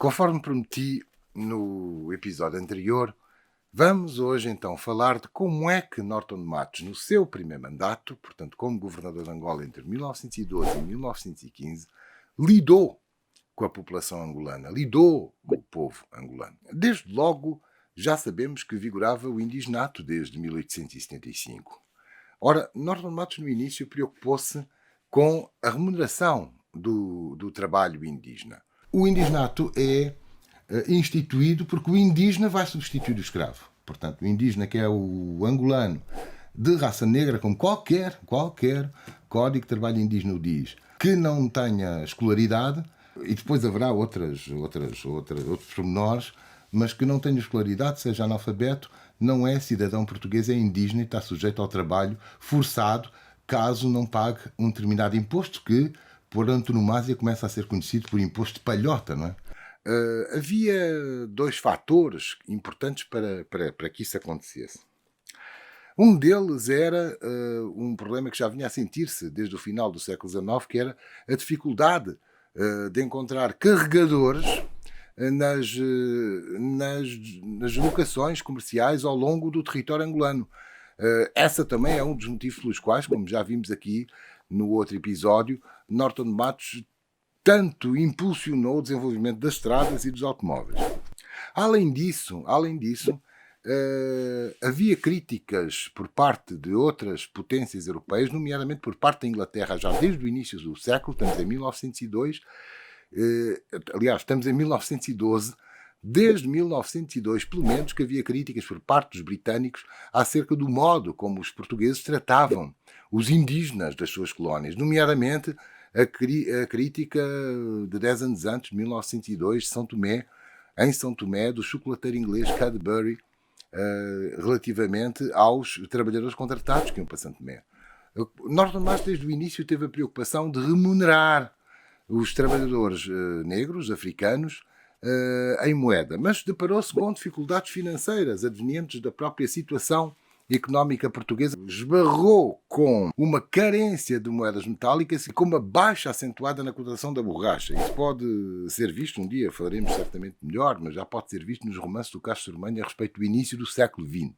Conforme prometi no episódio anterior, vamos hoje então falar de como é que Norton Matos, no seu primeiro mandato, portanto como governador de Angola entre 1912 e 1915, lidou com a população angolana, lidou com o povo angolano. Desde logo já sabemos que vigorava o indigenato desde 1875. Ora, Norton Matos no início preocupou-se com a remuneração do trabalho indígena. O indigenato é instituído porque o indígena vai substituir o escravo. Portanto, o indígena, que é o angolano de raça negra, como qualquer código de trabalho indígena o diz, que não tenha escolaridade, e depois haverá outros pormenores, mas que não tenha escolaridade, seja analfabeto, não é cidadão português, é indígena e está sujeito ao trabalho forçado, caso não pague um determinado imposto que, por antonomasia, começa a ser conhecido por imposto de palhota, não é? Havia dois fatores importantes para que isso acontecesse. Um deles era um problema que já vinha a sentir-se desde o final do século XIX, que era a dificuldade de encontrar carregadores nas locações comerciais ao longo do território angolano. Essa também é um dos motivos pelos quais, como já vimos aqui no outro episódio, Norton Matos tanto impulsionou o desenvolvimento das estradas e dos automóveis. Além disso, havia críticas por parte de outras potências europeias, nomeadamente por parte da Inglaterra, já desde o início do século, estamos em 1902, aliás, estamos em 1912, desde 1902, pelo menos, que havia críticas por parte dos britânicos acerca do modo como os portugueses tratavam os indígenas das suas colónias, nomeadamente a crítica de 10 anos antes, 1902, em São Tomé, do chocolateiro inglês Cadbury, relativamente aos trabalhadores contratados que iam para São Tomé. Norton Matos, desde o início, teve a preocupação de remunerar os trabalhadores negros, africanos, em moeda, mas deparou-se com dificuldades financeiras advenientes da própria situação económica portuguesa, esbarrou com uma carência de moedas metálicas e com uma baixa acentuada na cotação da borracha. Isso pode ser visto, um dia falaremos certamente melhor, mas já pode ser visto nos romances do Castro Sormanha a respeito do início do século XX.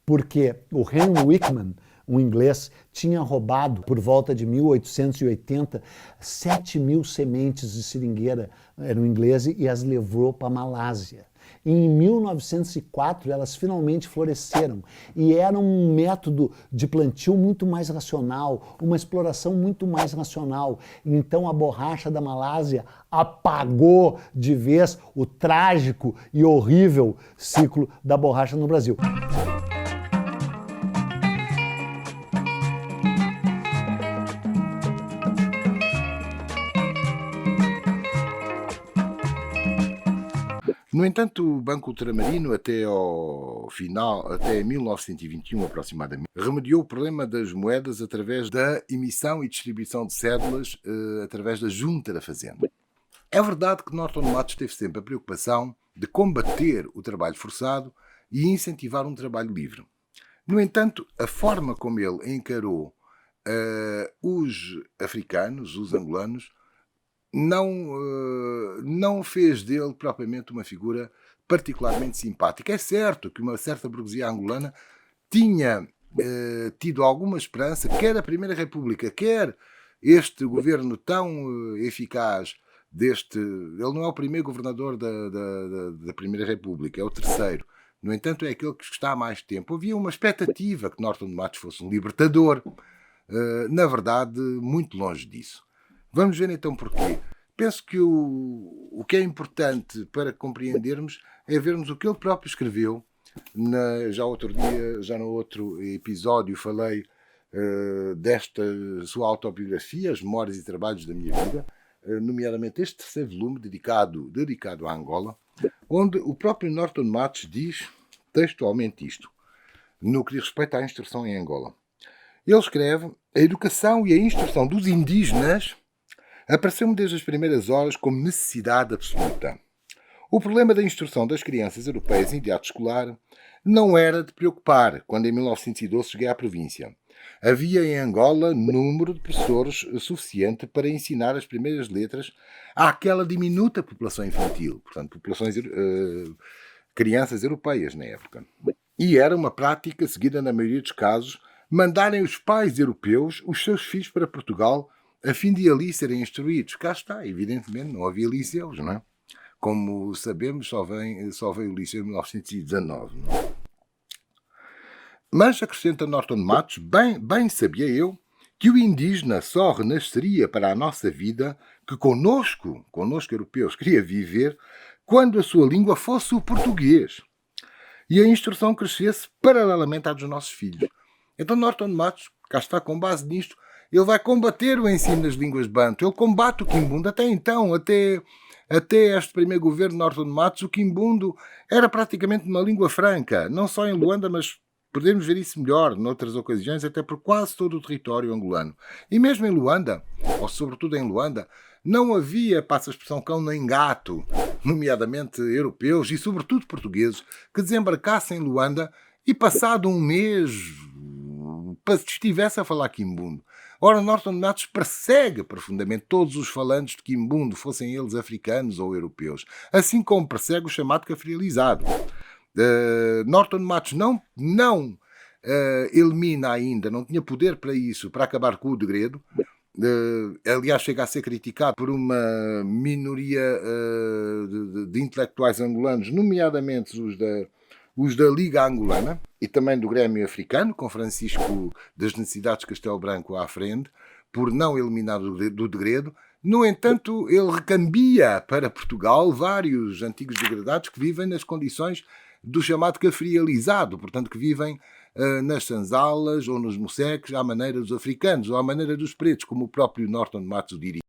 Porque o Henry Wickman, um inglês, tinha roubado, por volta de 1880, 7.000 sementes de seringueira, eram ingleses, e as levou para a Malásia. E em 1904 elas finalmente floresceram e era um método de plantio muito mais racional, uma exploração muito mais racional. Então a borracha da Malásia apagou de vez o trágico e horrível ciclo da borracha no Brasil. No entanto, o Banco Ultramarino, até 1921 aproximadamente, remediou o problema das moedas através da emissão e distribuição de cédulas através da Junta da Fazenda. É verdade que Norton Matos teve sempre a preocupação de combater o trabalho forçado e incentivar um trabalho livre. No entanto, a forma como ele encarou os africanos, os angolanos, não fez dele propriamente uma figura particularmente simpática. É certo que uma certa burguesia angolana tinha tido alguma esperança, quer a Primeira República, quer este governo tão eficaz ele não é o primeiro governador da Primeira República, é o terceiro. No entanto, é aquele que está há mais tempo. Havia uma expectativa que Norton Matos fosse um libertador. Na verdade, muito longe disso. Vamos ver então porquê. Penso que o que é importante para compreendermos é vermos o que ele próprio escreveu. Já no outro episódio, falei desta sua autobiografia, As Memórias e Trabalhos da Minha Vida, nomeadamente este terceiro volume dedicado à Angola, onde o próprio Norton Matos diz textualmente isto, no que diz respeito à instrução em Angola. Ele escreve: a educação e a instrução dos indígenas apareceu-me desde as primeiras horas como necessidade absoluta. O problema da instrução das crianças europeias em idade escolar não era de preocupar quando em 1912 cheguei à província. Havia em Angola número de professores suficiente para ensinar as primeiras letras àquela diminuta população infantil, portanto, crianças europeias na época. E era uma prática seguida na maioria dos casos, mandarem os pais europeus os seus filhos para Portugal a fim de ali serem instruídos. Cá está, evidentemente, não havia liceus, não é? Como sabemos, só veio o liceu em 1919. Não é? Mas, acrescenta Norton Matos, bem sabia eu que o indígena só renasceria para a nossa vida que connosco europeus, queria viver quando a sua língua fosse o português e a instrução crescesse paralelamente à dos nossos filhos. Então Norton Matos, cá está, com base nisto, ele vai combater o ensino das línguas banto. Ele combate o quimbundo. Até então, até este primeiro governo de Norton Matos, o quimbundo era praticamente uma língua franca, não só em Luanda, mas podemos ver isso melhor noutras ocasiões, até por quase todo o território angolano. E mesmo em Luanda, ou sobretudo em Luanda, não havia, passa a expressão, cão nem gato, nomeadamente europeus e sobretudo portugueses, que desembarcassem em Luanda e passado um mês estivesse a falar quimbundo. Ora, Norton Matos persegue profundamente todos os falantes de quimbundo, fossem eles africanos ou europeus, assim como persegue o chamado cafrializado. Norton Matos não elimina ainda, não tinha poder para isso, para acabar com o degredo. Aliás, chega a ser criticado por uma minoria de intelectuais angolanos, nomeadamente os da Liga Angolana e também do Grêmio Africano, com Francisco das Necessidades Castelo Branco à frente, por não eliminar do degredo. No entanto, ele recambia para Portugal vários antigos degradados que vivem nas condições do chamado cafrializado, portanto que vivem nas sanzalas ou nos moceques à maneira dos africanos ou à maneira dos pretos, como o próprio Norton Matos diria.